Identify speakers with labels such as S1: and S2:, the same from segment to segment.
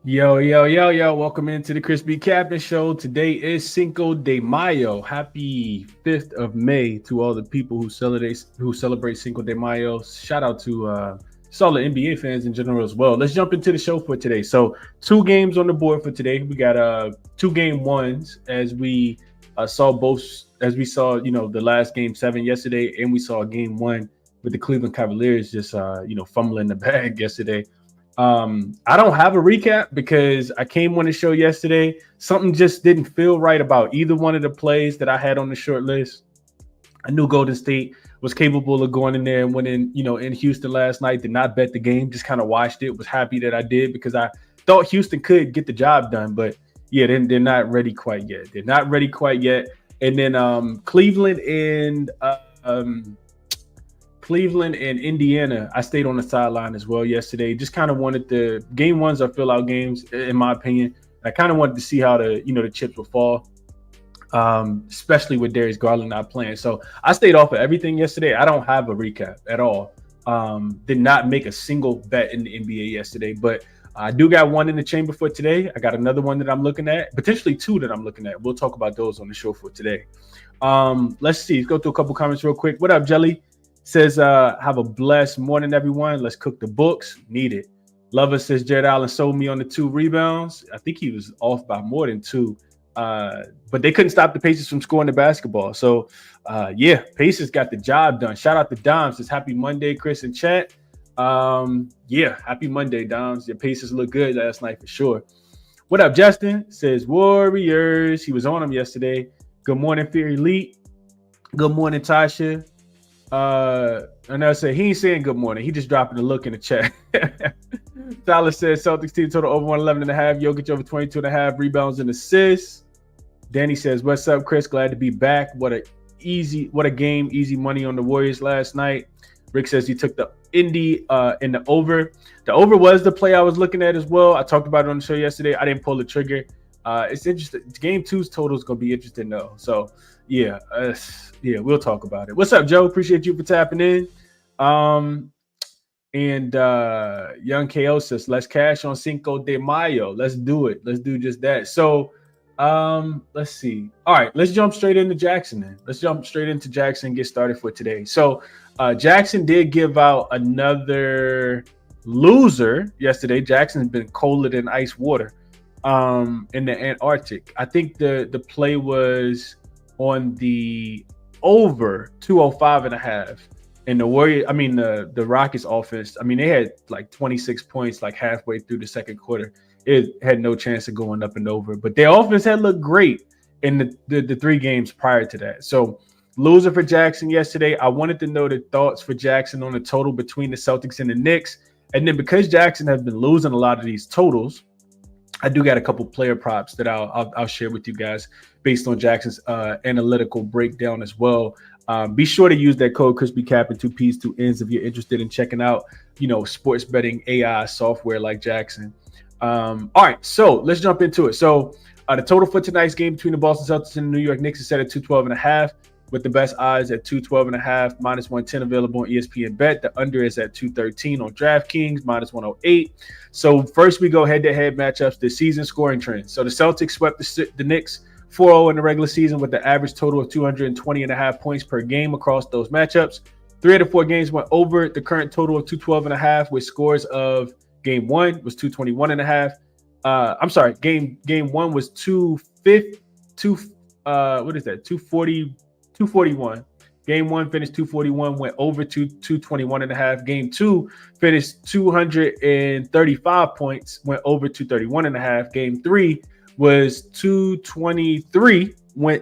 S1: Yo, yo, yo, yo. Welcome into the ChrisBeCappinn Show. Today is Cinco de Mayo. Happy 5th of May to all the people who celebrate Cinco de Mayo. Shout out to all the NBA fans in general as well. Let's jump into the show for today. So, two games on the board for today. We got two game ones as we saw, the last game 7 yesterday, and we saw game 1 with the Cleveland Cavaliers just fumbling the bag yesterday. I don't have a recap because I came on the show yesterday. Something just didn't feel right about either one of the plays that I had on the short list. I knew Golden State was capable of going in there and winning, in Houston last night. Did not bet the game, just kind of watched it. Was happy that I did because I thought Houston could get the job done. But yeah, they're not ready quite yet. They're not ready quite yet. And then Cleveland and Indiana, I stayed on the sideline as well yesterday. Just kind of wanted the game ones are fill out games, in my opinion. I kind of wanted to see how the chips would fall, especially with Darius Garland not playing. So I stayed off of everything yesterday. I don't have a recap at all. Did not make a single bet in the NBA yesterday, but I do got one in the chamber for today. I got another one that I'm looking at, potentially two that I'm looking at. We'll talk about those on the show for today. Let's see. Let's go through a couple comments real quick. What up, Jelly? Says, have a blessed morning, everyone. Let's cook the books. Need it. Lover says, Jared Allen sold me on the 2 rebounds. I think he was off by more than 2. But they couldn't stop the Pacers from scoring the basketball. So, Pacers got the job done. Shout out to Dom. Says, happy Monday, Chris and chat. Happy Monday, Doms. Your Pacers look good last night for sure. What up, Justin? Says, Warriors. He was on them yesterday. Good morning, Fear Elite. Good morning, Tasha. And I said he ain't saying good morning. He just dropping a look in the chat. Tyler says Celtics team total over 111.5. Jokic over 22.5 rebounds and assists. Danny says, what's up, Chris? Glad to be back. What a game. Easy money on the Warriors last night. Rick says he took the Indy in the over. The over was the play I was looking at as well. I talked about it on the show yesterday. I didn't pull the trigger. It's interesting. Game 2's total is going to be interesting though. So we'll talk about it. What's up, Joe? Appreciate you for tapping in. Young KO says, let's cash on Cinco de Mayo. Let's do it. Let's do just that. So, let's see. All right, let's jump straight into jaXon then. Let's jump straight into jaXon and get started for today. So, jaXon did give out another loser yesterday. jaXon has been colder than ice water in the Antarctic. I think the play was on the over 205.5, and the Rockets offense, they had like 26 points like halfway through the second quarter. It had no chance of going up and over, but their offense had looked great in the 3 games prior to that. So loser for jaXon yesterday. I wanted to know the thoughts for jaXon on the total between the Celtics and the Knicks, and then because jaXon has been losing a lot of these totals, I do got a couple player props that I'll share with you guys based on jaXon's analytical breakdown as well. Be sure to use that code ChrisBeCappinn 2 P's 2 N's if you're interested in checking out, sports betting AI software like jaXon. All right, so let's jump into it. So the total for tonight's game between the Boston Celtics and the New York Knicks is set at 212.5, with the best odds at 212.5, minus 110 available on ESPN Bet. The under is at 213 on DraftKings, minus 108. So first we go head-to-head matchups, the season scoring trends. So the Celtics swept the Knicks 4-0 in the regular season with the average total of 220.5 points per game across those matchups. 3 out of 4 games went over the current total of 212.5, with scores of game 1 was 221.5. Game 1 was 241. Game 1 finished 241, went over to 221.5. Game 2 finished 235 points, went over 231.5. Game 3 was 223,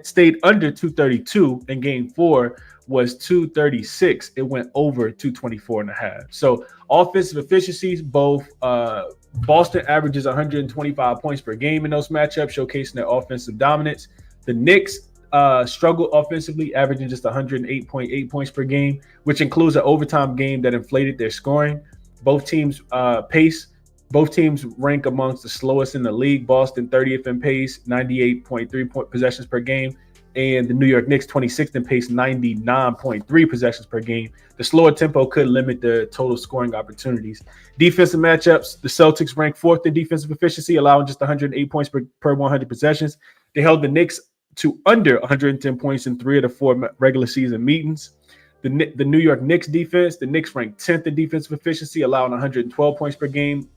S1: stayed under 232, and game 4 was 236. It went over 224.5. So offensive efficiencies, both Boston averages 125 points per game in those matchups, showcasing their offensive dominance. The Knicks struggled offensively, averaging just 108.8 points per game, which includes an overtime game that inflated their scoring. Both teams Both teams rank amongst the slowest in the league. Boston 30th in pace, 98.3 point possessions per game. and the New York Knicks 26th in pace, 99.3 possessions per game. The slower tempo could limit the total scoring opportunities. Defensive matchups, the Celtics ranked 4th in defensive efficiency, allowing just 108 points per 100 possessions. They held the Knicks to under 110 points in 3 of the 4 regular season meetings. The New York Knicks defense, the Knicks ranked 10th in defensive efficiency, allowing 112 points per game,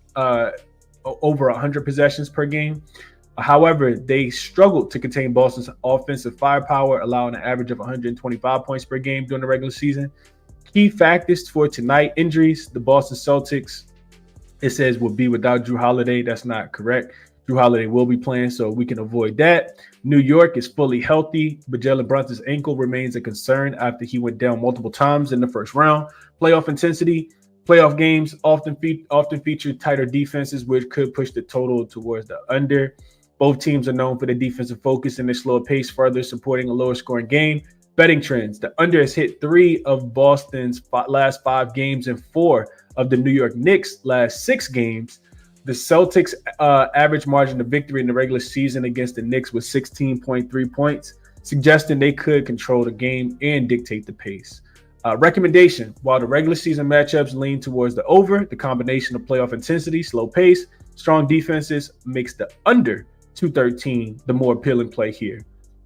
S1: over 100 possessions per game. However, they struggled to contain Boston's offensive firepower, allowing an average of 125 points per game during the regular season. Key factors for tonight: injuries. The Boston Celtics, it says, will be without Drew Holiday. That's not correct. Drew Holiday will be playing, so we can avoid that. New York is fully healthy, but Jalen Brunson's ankle remains a concern after he went down multiple times in the first round. Playoff intensity. Playoff games often feature tighter defenses, which could push the total towards the under. Both teams are known for their defensive focus and their slower pace, further supporting a lower scoring game. Betting trends. The under has hit 3 of Boston's last 5 games and 4 of the New York Knicks' last 6 games. The Celtics' average margin of victory in the regular season against the Knicks was 16.3 points, suggesting they could control the game and dictate the pace. Recommendation: while the regular season matchups lean towards the over, the combination of playoff intensity, slow pace, strong defenses makes the under 213 the more appealing play here.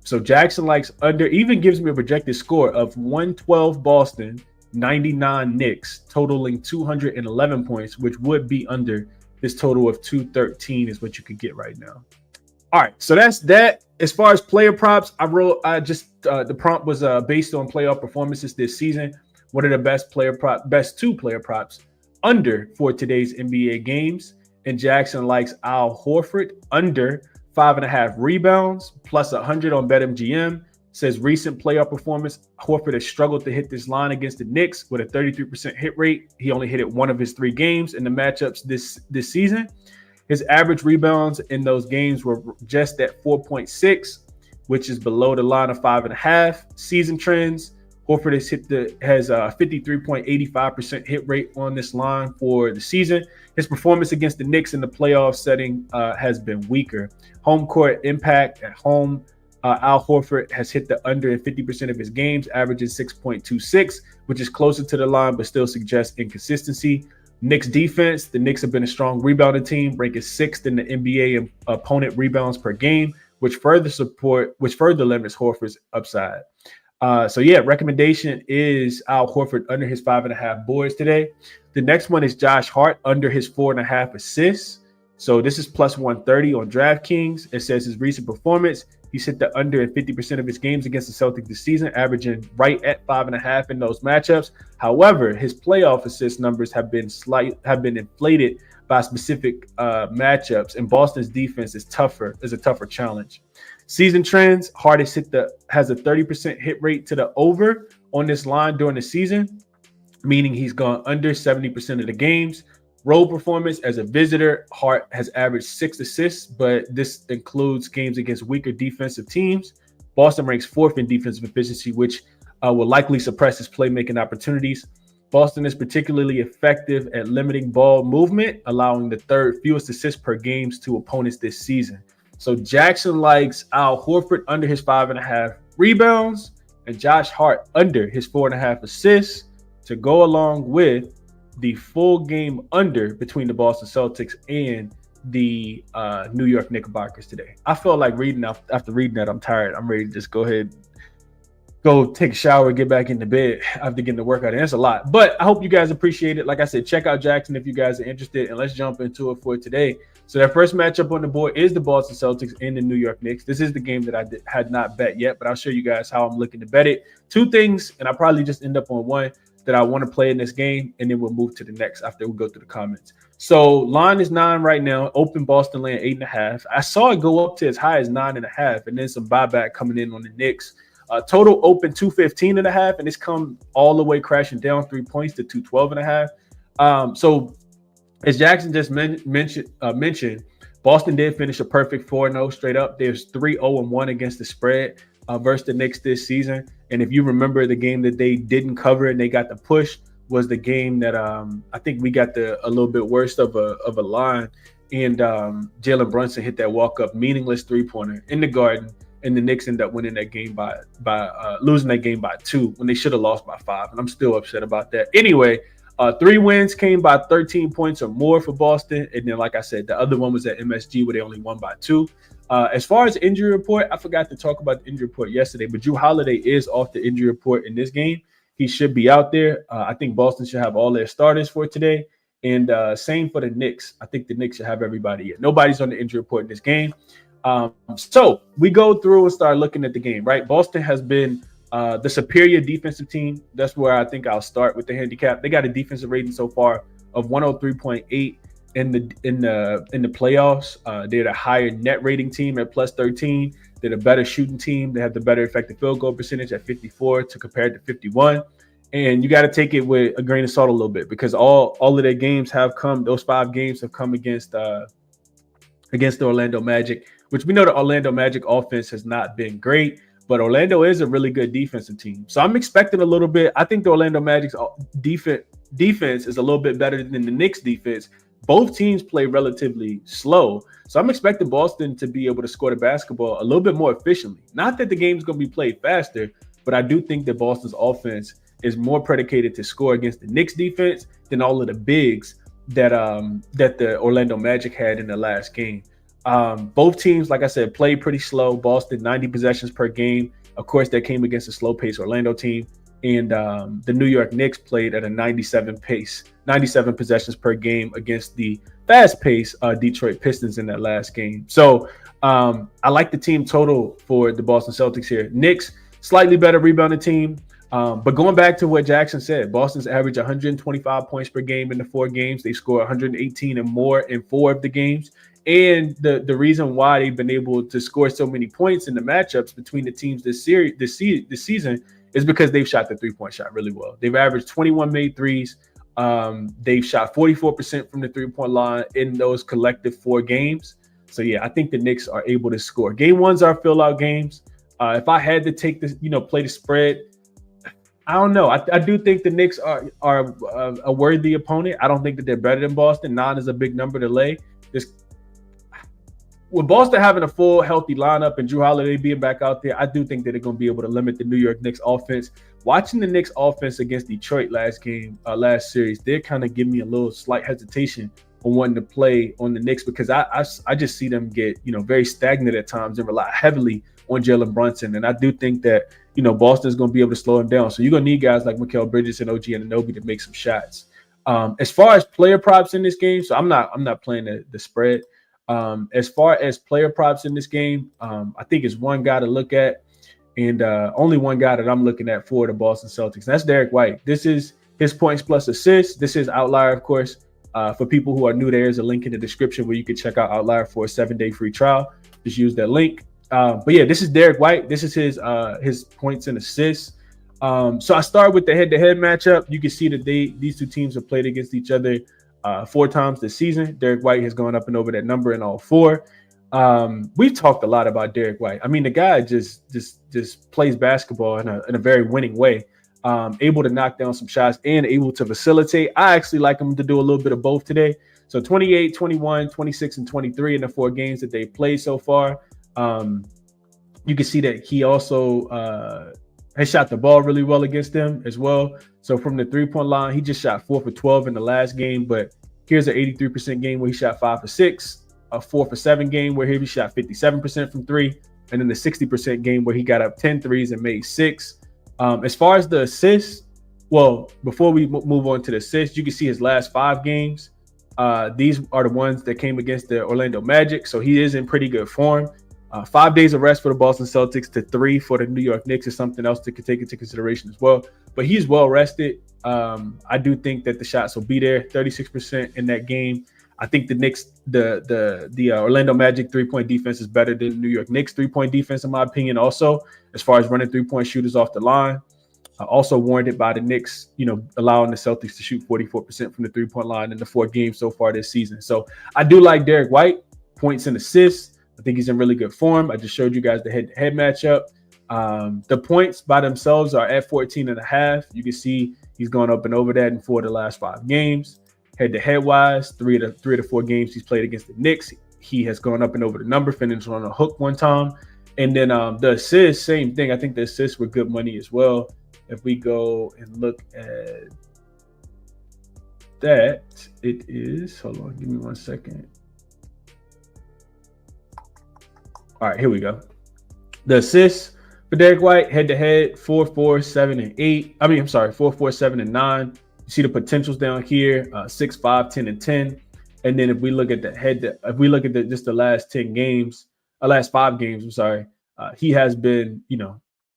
S1: So jaXon likes under, even gives me a projected score of 112 Boston, 99 Knicks, totaling 211 points, which would be under this total of 213 is what you could get right now. All right, so that's that. As far as player props, the prompt was based on playoff performances this season. What are the best two player props under for today's NBA games? And jaXon likes Al Horford under 5.5 rebounds, plus 100 on BetMGM. Says recent playoff performance, Horford has struggled to hit this line against the Knicks with a 33% hit rate. He only hit it 1 of his 3 games in the matchups this season. His average rebounds in those games were just at 4.6, which is below the line of 5.5. Season trends: Horford has a 53.85% hit rate on this line for the season. His performance against the Knicks in the playoff setting has been weaker. Home court impact at home: Al Horford has hit the under in 50% of his games, averaging 6.26, which is closer to the line but still suggests inconsistency. Knicks defense: the Knicks have been a strong rebounding team, ranking 6th in the NBA in opponent rebounds per game, which further limits Horford's upside. Recommendation is Al Horford under his 5.5 boards today. The next one is Josh Hart under his 4.5 assists. So this is plus 130 on DraftKings. It says his recent performance: he's hit the under in 50% of his games against the Celtics this season, averaging right at 5.5 in those matchups. However, his playoff assist numbers have been inflated by specific matchups, and Boston's defense is a tougher challenge. Season trends: Hart has a 30% hit rate to the over on this line during the season, meaning he's gone under 70% of the games. Road performance: as a visitor, Hart has averaged 6 assists, but this includes games against weaker defensive teams. Boston ranks 4th in defensive efficiency, which will likely suppress his playmaking opportunities. Boston is particularly effective at limiting ball movement, allowing the 3rd fewest assists per game to opponents this season. So jaXon likes Al Horford under his 5.5 rebounds and Josh Hart under his 4.5 assists to go along with the full game under between the Boston Celtics and the New York Knickerbockers today. I felt like after reading that, I'm tired. I'm ready to just go ahead, go take a shower, get back into bed after getting the workout. And that's a lot. But I hope you guys appreciate it. Like I said, check out jaXon if you guys are interested, and let's jump into it for today. So that first matchup on the board is the Boston Celtics and the New York Knicks. This is the game that I had not bet yet, but I'll show you guys how I'm looking to bet it. 2 things, and I'll probably just end up on one, that I want to play in this game, and then we'll move to the next after we go through the comments. So line is 9 right now. Open Boston laying 8.5. I saw it go up to as high as 9.5, and then some buyback coming in on the Knicks. Total open 215.5, and it's come all the way crashing down 3 points to 212.5. So as jaXon just mentioned, Boston did finish a perfect 4-0 straight up. There's 3-0-1 against the spread versus the Knicks this season. And if you remember, the game that they didn't cover and they got the push was the game that I think we got a little bit worse of a line, and Jalen Brunson hit that walk-up meaningless 3-pointer in the Garden, and the Knicks end up winning that game by losing that game by 2 when they should have lost by 5, and I'm still upset about that. Anyway, 3 wins came by 13 points or more for Boston, and then, like I said, the other one was at MSG where they only won by 2. As far as injury report, I forgot to talk about the injury report yesterday, but Jrue Holiday is off the injury report in this game. He should be out there. I think Boston should have all their starters for today. And same for the Knicks. I think the Knicks should have everybody yet. Nobody's on the injury report in this game. So we go through and start looking at the game, right? Boston has been the superior defensive team. That's where I think I'll start with the handicap. They got a defensive rating so far of 103.8 in the playoffs. They're the higher net rating team at plus 13. They're the better shooting team. They have the better effective field goal percentage at 54 to compare to 51. And you got to take it with a grain of salt a little bit, because all of their games have come. Those 5 games have come against the Orlando Magic, which we know the Orlando Magic offense has not been great, but Orlando is a really good defensive team. So I'm expecting a little bit. I think the Orlando Magic's defense is a little bit better than the Knicks defense. Both teams play relatively slow. So I'm expecting Boston to be able to score the basketball a little bit more efficiently. Not that the game's going to be played faster, but I do think that Boston's offense is more predicated to score against the Knicks defense than all of the bigs that the Orlando Magic had in the last game. Both teams, like I said, played pretty slow. Boston, 90 possessions per game. Of course, that came against a slow-paced Orlando team. And the New York Knicks played at a 97 possessions per game against the fast-paced Detroit Pistons in that last game. So I like the team total for the Boston Celtics here. Knicks, slightly better rebounding team. But going back to what jaXon said, Boston's averaged 125 points per game in the 4 games. They scored 118 and more in 4 of the games. And the reason why they've been able to score so many points in the matchups between the teams this season is because they've shot the 3-point shot really well. They've averaged 21 made threes. They've shot 44% from the 3-point line in those collective 4 games. So yeah, I think the Knicks are able to score. Game 1s are fill-out games. If I had to take this, play the spread, I don't know. I do think the Knicks are a worthy opponent. I don't think that they're better than Boston. 9 is a big number to lay. With Boston having a full, healthy lineup and Jrue Holiday being back out there, I do think that they're going to be able to limit the New York Knicks offense. Watching the Knicks offense against Detroit last series, they're kind of giving me a little slight hesitation on wanting to play on the Knicks, because I just see them get, very stagnant at times and rely heavily on Jalen Brunson. And I do think that, Boston's going to be able to slow him down. So you're going to need guys like Mikal Bridges and OG Anunoby to make some shots. As far as player props in this game, so I'm not playing the spread. As far as player props in this game, I think it's one guy to look at, and only one guy that I'm looking at for the Boston Celtics. And that's Derek White. This is his points plus assists. This is Outlier, of course. For people who are new, there's a link in the description where you can check out Outlier for a 7-day free trial. Just use that link. But yeah, this is Derek White. This is his points and assists. So I start with the head-to-head matchup. You can see that these 2 teams have played against each other 4 times this season. Derek White has gone up and over that number in all 4. We've talked a lot about Derek White. I mean, the guy just plays basketball in a very winning way. Able to knock down some shots and able to facilitate. I actually like him to do a little bit of both today. So 28, 21, 26, and 23 in the 4 games that they've played so far. You can see that he also has shot the ball really well against them as well. So from the 3-point line, he just shot 4 for 12 in the last game. But here's an 83% game where he shot 5 for 6, a 4 for 7 game where he shot 57% from 3, and then the 60% game where he got up 10 threes and made 6. As far as the assists, well, before we move on to the assists, you can see his last 5 games. These are the ones that came against the Orlando Magic. So he is in pretty good form. 5 days of rest for the Boston Celtics to 3 for the New York Knicks is something else to take into consideration as well. But he's well rested. I do think that the shots will be there. 36% in that game. I think the Knicks, the Orlando Magic 3-point defense is better than the New York Knicks 3-point defense, in my opinion. Also, as far as running 3-point shooters off the line, also warranted by the Knicks, allowing the Celtics to shoot 44% from the 3-point line in the 4 games so far this season. So I do like Derek White, points and assists. I think he's in really good form. I just showed you guys the head-to-head matchup. The points by themselves are at 14.5. You can see he's gone up and over that in 4 of the last 5 games. Head-to-head wise, 3 of the 4 games he's played against the Knicks, he has gone up and over the number, finished on a hook 1 time. And then the assists, same thing. I think the assists were good money as well. If we go and look at that, it is, hold on, give me 1 second. All right, here we go. The assists for Derek White head to head 4, 4, 7, and 8. 4, 4, 7, and 9. You see the potentials down here, 6, 5, 10, and 10. And then if we look at just the last 10 games, last 5 games, he has been,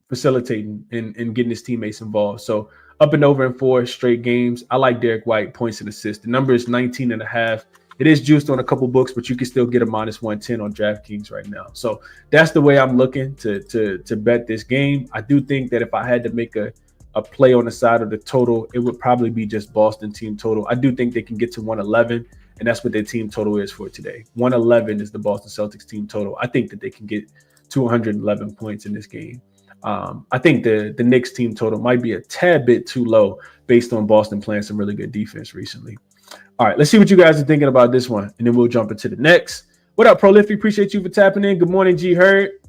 S1: facilitating and getting his teammates involved. So up and over in 4 straight games. I like Derek White points and assists. The number is 19.5. It is juiced on a couple books, but you can still get a -110 on DraftKings right now. So that's the way I'm looking to bet this game. I do think that if I had to make a play on the side of the total, it would probably be just Boston team total. I do think they can get to 111, and that's what their team total is for today. 111 is the Boston Celtics team total. I think that they can get to 111 points in this game. I think the Knicks team total might be a tad bit too low based on Boston playing some really good defense recently. All right, let's see what you guys are thinking about this one, and then we'll jump into the next. What up, Prolific? Appreciate you for tapping in. Good morning, G Hurt.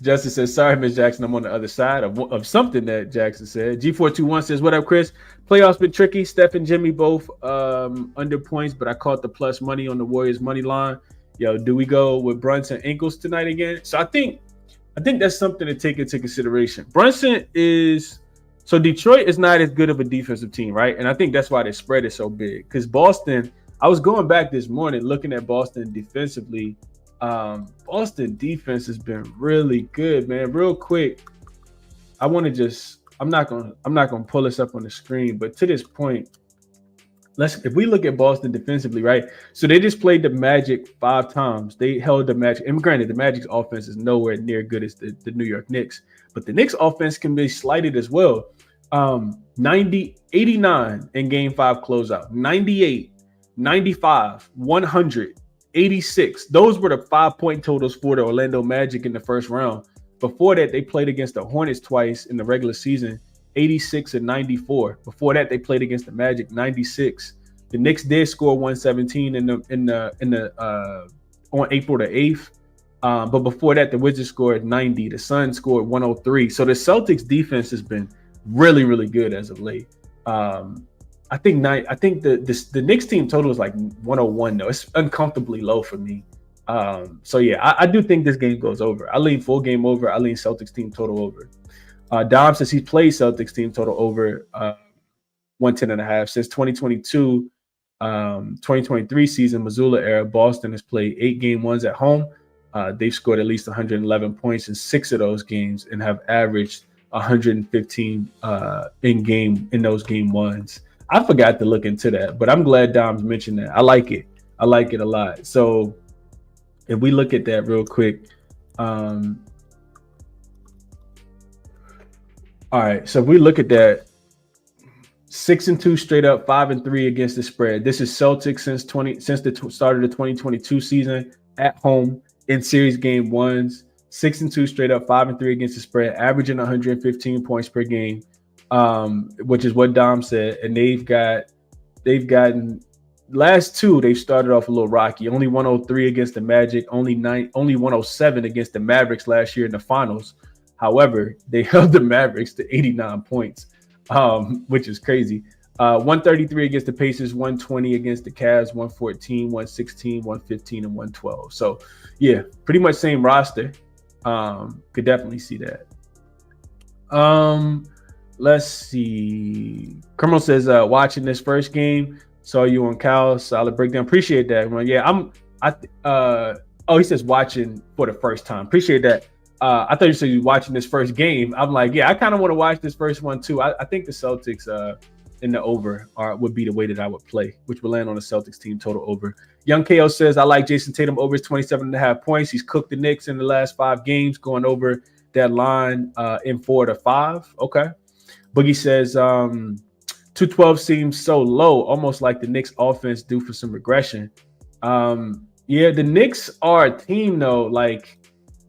S1: Justin says, sorry, Miss Jackson, I'm on the other side of something that Jackson said. G421 says, what up, Chris? Playoffs been tricky. Steph and Jimmy both under points, but I caught the plus money on the Warriors money line. Yo, do we go with Brunson ankles tonight again? So I think that's something to take into consideration. Brunson is – so Detroit is not as good of a defensive team, right? And I think that's why their spread is so big. Because Boston – I was going back this morning looking at Boston defensively. Boston defense has been really good, man. Real quick, I want to just – I'm not gonna pull this up on the screen, but to this point – if we look at Boston defensively, right? So they just played the Magic 5 times. They held the Magic. And granted, the Magic's offense is nowhere near good as the New York Knicks. But the Knicks offense can be slighted as well. 89 in Game 5 closeout. 98, 95, 100, 86. Those were the 5-point totals for the Orlando Magic in the first round. Before that, they played against the Hornets twice in the regular season. 86 and 94. Before that, they played against the Magic, 96. The Knicks did score 117 on April the 8th. But before that, the Wizards scored 90. The Suns scored 103. So the Celtics defense has been really, really good as of late. I think the Knicks team total is like 101 though. It's uncomfortably low for me. So yeah, I do think this game goes over. I lean full game over. I lean Celtics team total over. Dom says he played Celtics team total over 110.5 since 2022, 2023 season, Missoula era. Boston has played 8 game ones at home. They've scored at least 111 points in 6 of those games and have averaged 115 in those game ones. I forgot to look into that, but I'm glad Dom's mentioned that. I like it. I like it a lot. So if we look at that real quick. All right, so if we look at that, 6-2 straight up, 5-3 against the spread. This is Celtics since the start of the 2022 season at home in series game ones. 6-2 straight up, 5-3 against the spread, averaging 115 points per game, which is what Dom said. And they've gotten last 2. They've started off a little rocky. Only 103 against the Magic, only 107 against the Mavericks last year in the finals. However, they held the Mavericks to 89 points, which is crazy. 133 against the Pacers, 120 against the Cavs, 114, 116, 115, and 112. So, yeah, pretty much same roster. Could definitely see that. Let's see. Criminal says, watching this first game, saw you on Cal, solid breakdown. Appreciate that. Well, yeah, he says watching for the first time. Appreciate that. I thought you said you were watching this first game. I'm like, yeah, I kind of want to watch this first one too. I think the Celtics in the over would be the way that I would play, which would land on the Celtics team total over. Young KO says, I like Jason Tatum over his 27.5 points. He's cooked the Knicks in the last 5 games, going over that line in 4 to 5. Okay. Boogie says 212 seems so low, almost like the Knicks offense due for some regression. Yeah, the Knicks are a team though, like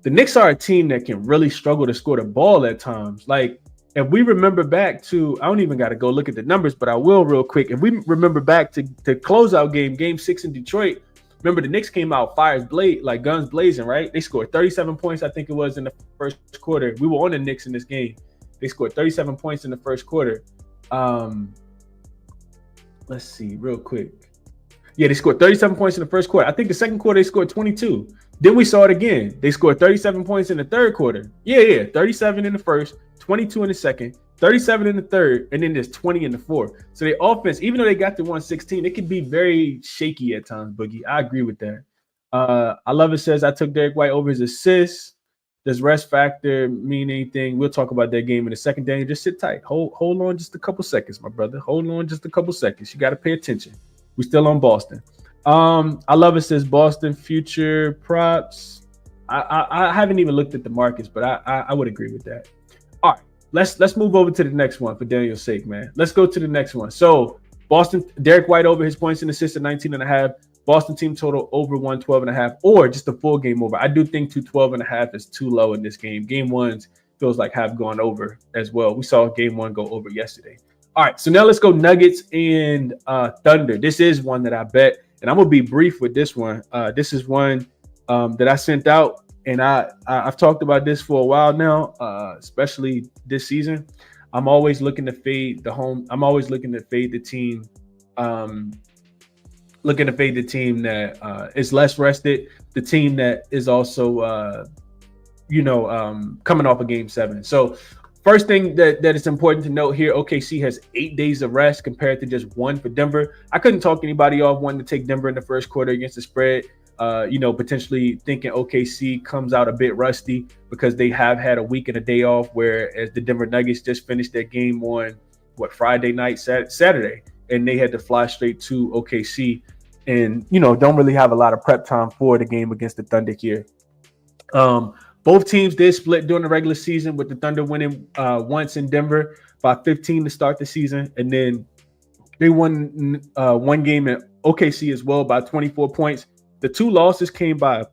S1: the Knicks are a team that can really struggle to score the ball at times. Like if we remember back to, I don't even got to go look at the numbers, but I will real quick. If we remember back to the closeout game 6 in Detroit, remember the Knicks came out like guns blazing, right? They scored 37 points, I think it was, in the first quarter. We were on the Knicks in this game. They scored 37 points in the first quarter. Let's see real quick. Yeah, they scored 37 points in the first quarter. I think the second quarter they scored 22. Then we saw it again. They scored 37 points in the third quarter. Yeah. 37 in the first, 22 in the second, 37 in the third, and then there's 20 in the fourth. So the offense, even though they got to 116, it could be very shaky at times, Boogie. I agree with that. I love it says, I took Derek White over his assists. Does rest factor mean anything? We'll talk about that game in a second. Daniel, just sit tight. Hold on just a couple seconds, my brother. Hold on just a couple seconds. You got to pay attention. We're still on Boston. I love it says Boston future props. I haven't even looked at the markets, but I would agree with that. All right, let's move over to the next one for Daniel's sake, man. Let's go to the next one. So Boston, Derek White over his points and assists at 19.5. Boston team total over 112.5, or just a full game over. I do think 212.5 is too low in this game. Game ones feels like have gone over as well. We saw game one go over yesterday. All right, so now let's go Nuggets and Thunder. This is one that I bet, and I'm gonna be brief with this one. This is one that I sent out, and I've talked about this for a while now, especially this season. I'm always looking to fade the home. I'm always looking to fade the team. Looking to fade the team that is less rested, the team that is also, coming off a game 7. So first thing that is important to note here, OKC has 8 days of rest compared to just 1 for Denver. I couldn't talk anybody off wanting to take Denver in the first quarter against the spread, potentially thinking OKC comes out a bit rusty because they have had a week and a day off, whereas the Denver Nuggets just finished their game on, Friday night, Saturday, and they had to fly straight to OKC and, don't really have a lot of prep time for the game against the Thunder here. Both teams did split during the regular season, with the Thunder winning once in Denver by 15 to start the season. And then they won one game in OKC as well by 24 points. The 2 losses came by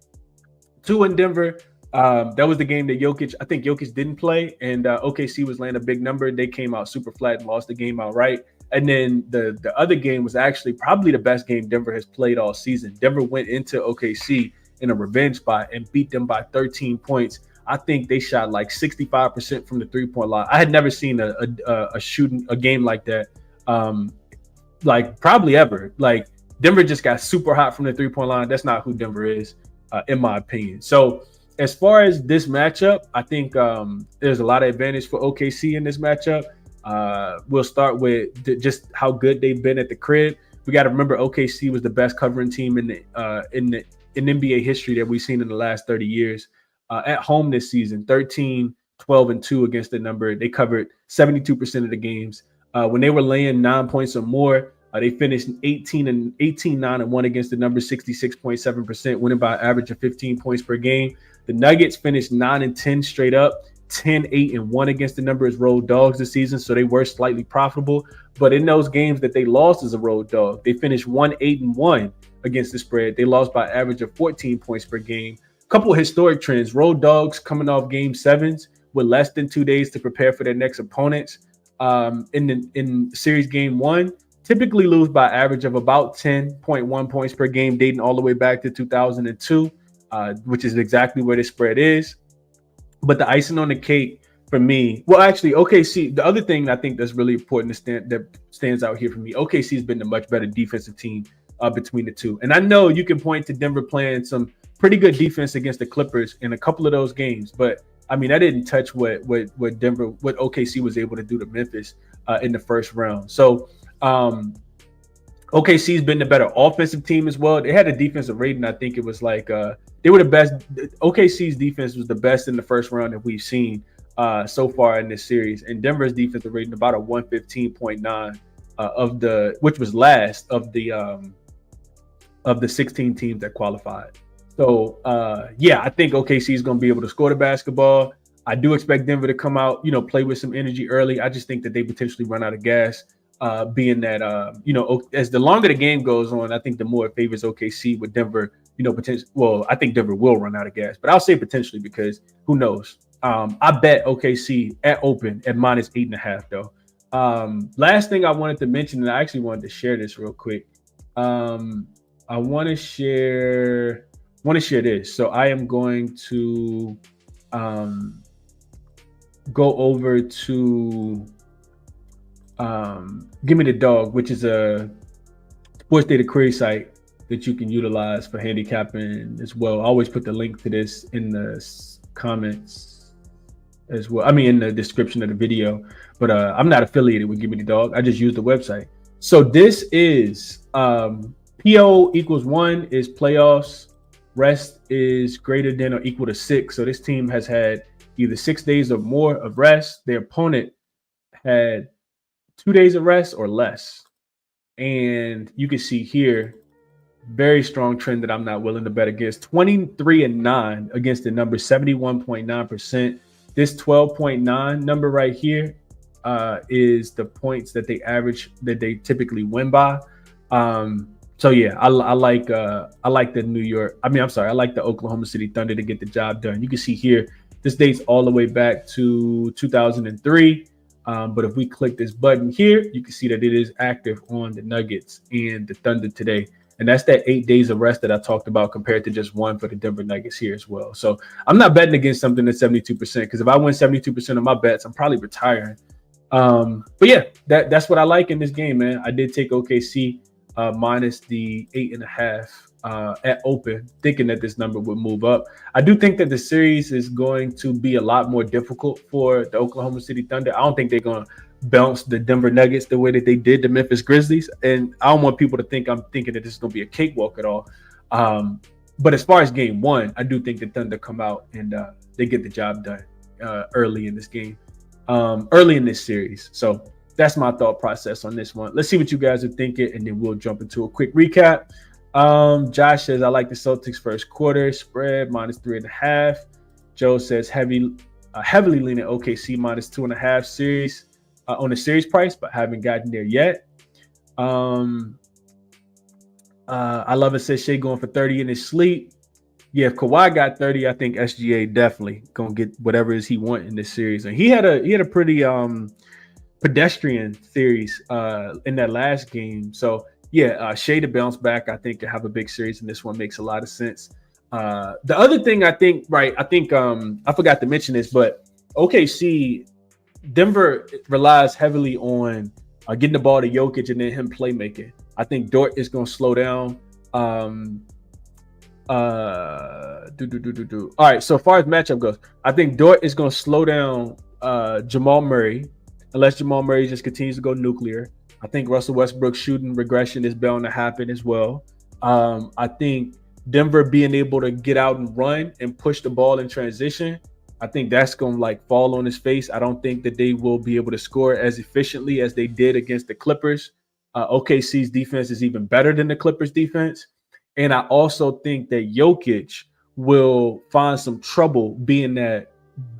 S1: 2 in Denver. That was the game that Jokic didn't play, and OKC was laying a big number. They came out super flat and lost the game outright. And then the other game was actually probably the best game Denver has played all season. Denver went into OKC in a revenge spot and beat them by 13 points. I think they shot like 65% from the 3-point line. I had never seen a game like that, probably ever. Like, Denver just got super hot from the 3-point line. That's not who Denver is, in my opinion. So as far as this matchup, I think there's a lot of advantage for OKC in this matchup. We'll start with just how good they've been at the crib. We got to remember OKC was the best covering team in NBA history that we've seen in the last 30 years. At home this season, 13, 12, and 2 against the number. They covered 72% of the games. When they were laying 9 points or more, they finished 18, 9, and 1 against the number, 66.7%, winning by an average of 15 points per game. The Nuggets finished 9 and 10 straight up, 10, 8, and 1 against the number as road dogs this season, so they were slightly profitable. But in those games that they lost as a road dog, they finished 1, 8, and 1 against the spread. They lost by an average of 14 points per game. Couple of historic trends: road dogs coming off game 7s with less than 2 days to prepare for their next opponents. In series game 1, typically lose by an average of about 10.1 points per game, dating all the way back to 2002, which is exactly where the spread is. But the icing on the cake for me, OKC, the other thing I think that's really important that stands out here for me, OKC has been the much better defensive team between the two. And I know you can point to Denver playing some pretty good defense against the Clippers in a couple of those games, but I mean, I didn't touch what OKC was able to do to Memphis in the first round. So OKC's been the better offensive team as well. They had a defensive rating. I think it was like they were the best. OKC's defense was the best in the first round that we've seen so far in this series. And Denver's defensive rating about a 115.9 which was last of the 16 teams that qualified. So I think OKC is going to be able to score the basketball. I do expect Denver to come out, play with some energy early. I just think that they potentially run out of gas. Being that, as the longer the game goes on, I think the more it favors OKC with Denver, potentially. Well, I think Denver will run out of gas, but I'll say potentially because who knows? I bet OKC at open at -8.5 though. Last thing I wanted to mention, and I actually wanted to share this real quick. I want to share this. So I am going to go over to Give Me the Dog, which is a sports data query site that you can utilize for handicapping as well. I always put the link to this in the comments as well. I mean, in the description of the video, but I'm not affiliated with Give Me the Dog. I just use the website. So this is PO equals 1 is playoffs. Rest is greater than or equal to 6. So this team has had either 6 days or more of rest. Their opponent had 2 days of rest or less. And you can see here, very strong trend that I'm not willing to bet against. 23-9 against the number, 71.9%. This 12.9 number right here is the points that they average, that they typically win by. So yeah, I like the I like the Oklahoma City Thunder to get the job done. You can see here, this dates all the way back to 2003. But if we click this button here, you can see that it is active on the Nuggets and the Thunder today. And that's that 8 days of rest that I talked about compared to just 1 for the Denver Nuggets here as well. So I'm not betting against something that's 72%, because if I win 72% of my bets, I'm probably retiring. But yeah, that's what I like in this game, man. I did take OKC minus the 8.5 at open, thinking that this number would move up. I do think that the series is going to be a lot more difficult for the Oklahoma City Thunder. I don't think they're going to bounce the Denver Nuggets the way that they did the Memphis Grizzlies. And I don't want people to think I'm thinking that this is going to be a cakewalk at all. But as far as game one, I do think the Thunder come out and they get the job done early in this game, early in this series. So that's my thought process on this one. Let's see what you guys are thinking, and then we'll jump into a quick recap. Josh says, I like the Celtics first quarter spread -3.5. Joe says heavily leaning OKC -2.5 series on the series price, but haven't gotten there yet. I love it, says Shea going for 30 in his sleep. Yeah, if Kawhi got 30, I think SGA definitely gonna get whatever it is he want in this series. And he had a pretty pedestrian series in that last game. So yeah, Shea to bounce back, I think, to have a big series, and this one makes a lot of sense. The other thing I think I forgot to mention this, but OKC, Denver relies heavily on getting the ball to Jokic and then him playmaking. I think Dort is going to slow down. All right, so far as matchup goes, I think Dort is going to slow down Jamal Murray, unless Jamal Murray just continues to go nuclear. I think Russell Westbrook's shooting regression is bound to happen as well. I think Denver being able to get out and run and push the ball in transition, I think that's going to fall on his face. I don't think that they will be able to score as efficiently as they did against the Clippers. OKC's defense is even better than the Clippers defense. And I also think that Jokic will find some trouble, being that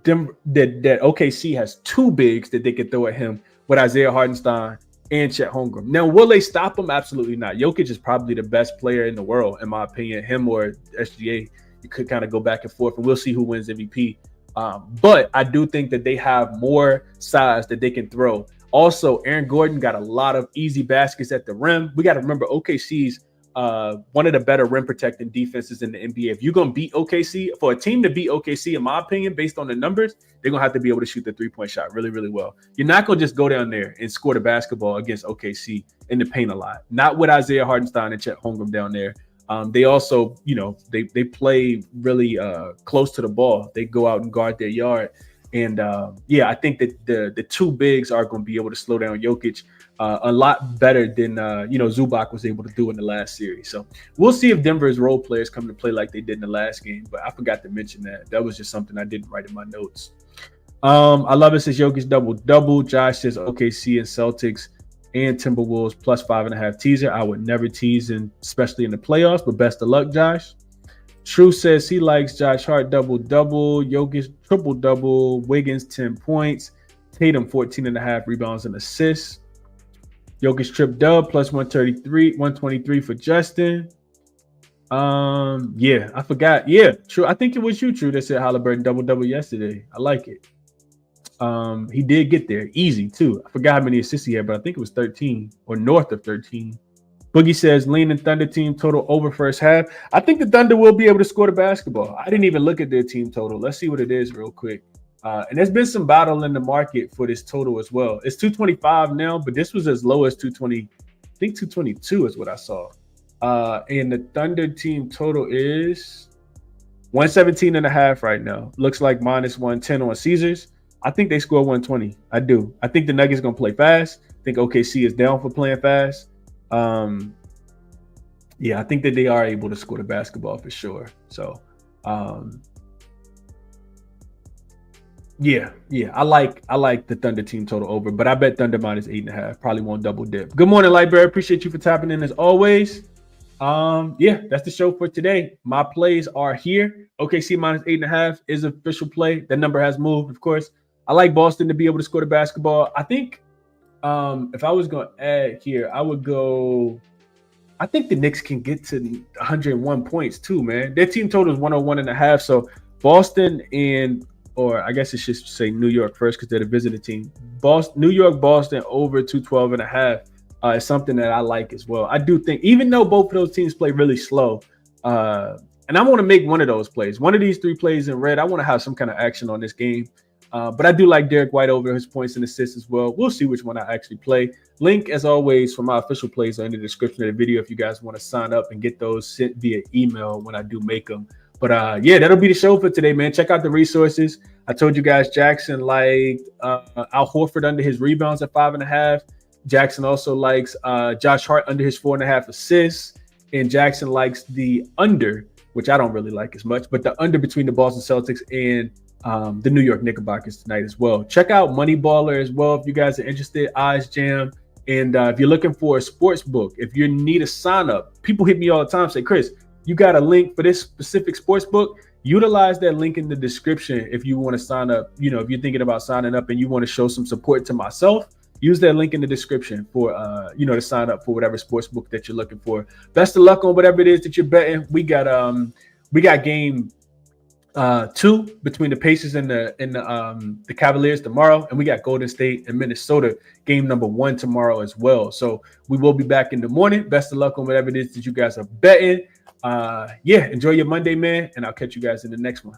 S1: that OKC has two bigs that they can throw at him with Isaiah Hartenstein and Chet Holmgren. Now, will they stop him? Absolutely not. Jokic is probably the best player in the world, in my opinion. Him or SGA, you could kind of go back and forth, and we'll see who wins MVP. But I do think that they have more size that they can throw. Also, Aaron Gordon got a lot of easy baskets at the rim. We got to remember OKC's one of the better rim protecting defenses in the NBA. If you're going to beat OKC, for a team to beat OKC, in my opinion, based on the numbers, they're going to have to be able to shoot the three-point shot really, really well. You're not going to just go down there and score the basketball against OKC in the paint a lot. Not with Isaiah Hartenstein and Chet Holmgren down there. They also, they play really close to the ball. They go out and guard their yard. And I think that the two bigs are going to be able to slow down Jokic a lot better than Zubac was able to do in the last series. So we'll see if Denver's role players come to play like they did in the last game. But I forgot to mention that. That was just something I didn't write in my notes. I love it, says Jokic double-double. Josh says OKC and Celtics and Timberwolves +5.5 teaser. I would never tease, especially in the playoffs, but best of luck, Josh. True says he likes Josh Hart double-double, Jokic triple-double, Wiggins 10 points, Tatum 14.5 rebounds and assists. Jokic trip dub +123 for Justin. Yeah, I forgot. Yeah, true. I think it was you, True, that said Halliburton double yesterday. I like it. He did get there easy too. I forgot how many assists he had, but I think it was 13 or north of 13. Boogie says lean and Thunder team total over first half. I think the Thunder will be able to score the basketball. I didn't even look at their team total. Let's see what it is real quick. And there's been some battle in the market for this total as well. It's 225 now, but this was as low as 220. I think 222 is what I saw. And the Thunder team total is 117.5 right now. Looks like minus 110 on Caesars. I think they score 120. I do. I think the Nuggets going to play fast. I think OKC is down for playing fast. Yeah, I think that they are able to score the basketball for sure. So, yeah, I like the Thunder team total over, but I bet Thunder minus 8.5. Probably won't double dip. Good morning, Lightbearer. Appreciate you for tapping in as always. Yeah, that's the show for today. My plays are here. OKC minus 8.5 is an official play. That number has moved, of course. I like Boston to be able to score the basketball. I think if I was going to add here, I would go. I think the Knicks can get to 101 points too, man. Their team total is 101.5. So Boston or I guess it should say New York first because they're the visiting team. New York, Boston over 212.5 is something that I like as well. I do think, even though both of those teams play really slow, and I want to make one of those plays, one of these three plays in red, I want to have some kind of action on this game. But I do like Derek White over his points and assists as well. We'll see which one I actually play. Link, as always, for my official plays are in the description of the video if you guys want to sign up and get those sent via email when I do make them. But yeah, that'll be the show for today, man. Check out the resources. I told you guys jaXon liked Al Horford under his rebounds at 5.5. jaXon also likes Josh Hart under his 4.5 assists. And jaXon likes the under, which I don't really like as much, but the under between the Boston Celtics and the New York Knickerbockers tonight as well. Check out Moneyballer as well if you guys are interested. Eyes Jam. And if you're looking for a sports book, if you need a sign up, people hit me all the time, say, Chris, you got a link for this specific sports book? Utilize that link in the description if you want to sign up. You know, if you're thinking about signing up and you want to show some support to myself, use that link in the description for to sign up for whatever sports book that you're looking for. Best of luck on whatever it is that you're betting. We got game 2 between the Pacers and the Cavaliers tomorrow, and we got Golden State and Minnesota game number 1 tomorrow as well. So we will be back in the morning. Best of luck on whatever it is that you guys are betting. Yeah, enjoy your Monday, man, and I'll catch you guys in the next one.